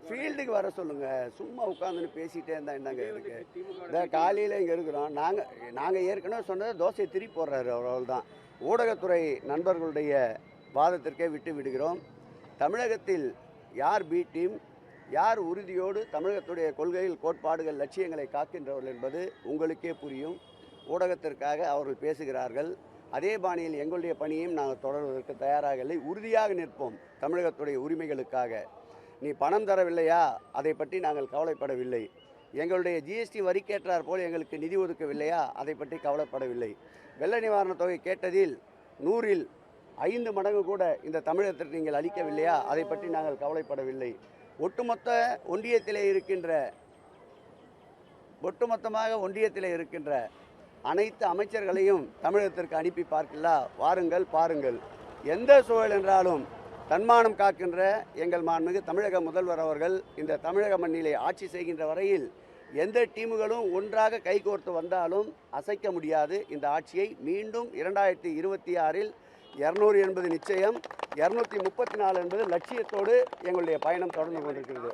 ஃபீல்டுக்கு வர சொல்லுங்க. சும்மா உட்காந்துன்னு பேசிட்டே இருந்தா என்னங்க இருக்கு. இந்த காலையில் இங்கே இருக்கிறோம். நாங்கள் ஏற்கனவே சொன்னதை தோசையை திருப்பி போடுறாரு அவ்வளவுதான். ஊடகத்துறை நண்பர்களுடைய வாதத்திற்கே விட்டு விடுகிறோம். தமிழகத்தில் யார் பி டீம், யார் உறுதியோடு தமிழகத்துடைய கொள்கைகள், கோட்பாடுகள், லட்சியங்களை காக்கின்றவர்கள் என்பது உங்களுக்கே புரியும். ஊடகத்திற்காக அவர்கள் பேசுகிறார்கள். அதே பாணியில் எங்களுடைய பணியையும் நாங்கள் தொடர்வதற்கு தயாராக இல்லை. உறுதியாக நிற்போம் தமிழகத்துடைய உரிமைகளுக்காக. நீ பணம் தரவில்லையா, அதை பற்றி நாங்கள் கவலைப்படவில்லை. எங்களுடைய ஜிஎஸ்டி வரிக்கேற்றார் போல் எங்களுக்கு நிதி ஒதுக்கவில்லையா, அதை பற்றி கவலைப்படவில்லை. வெள்ள நிவாரணத் தொகை கேட்டதில் 100ல் 5 மடங்கு கூட இந்த தமிழகத்திற்கு நீங்கள் அளிக்கவில்லையா, அதை பற்றி நாங்கள் கவலைப்படவில்லை. ஒட்டுமொத்தமாக ஒன்றியத்திலே இருக்கின்ற அனைத்து அமைச்சர்களையும் தமிழகத்திற்கு அனுப்பி பார்க்கலா, வாருங்கள் பாருங்கள். எந்த சூழல் என்றாலும் தன்மானம் காக்கின்ற எங்கள் மாண்புமிகு தமிழக முதல்வர் அவர்கள் இந்த தமிழக மண்ணிலே ஆட்சி செய்கின்ற வரையில் எந்த டீமுகளும் ஒன்றாக கைகோர்த்து வந்தாலும் அசைக்க முடியாது. இந்த ஆட்சியை மீண்டும் 2026ல் 200 என்பது நிச்சயம், 234 என்பது லட்சியத்தோடு எங்களுடைய பயணம் தொடர்ந்து கொண்டிருக்கிறது.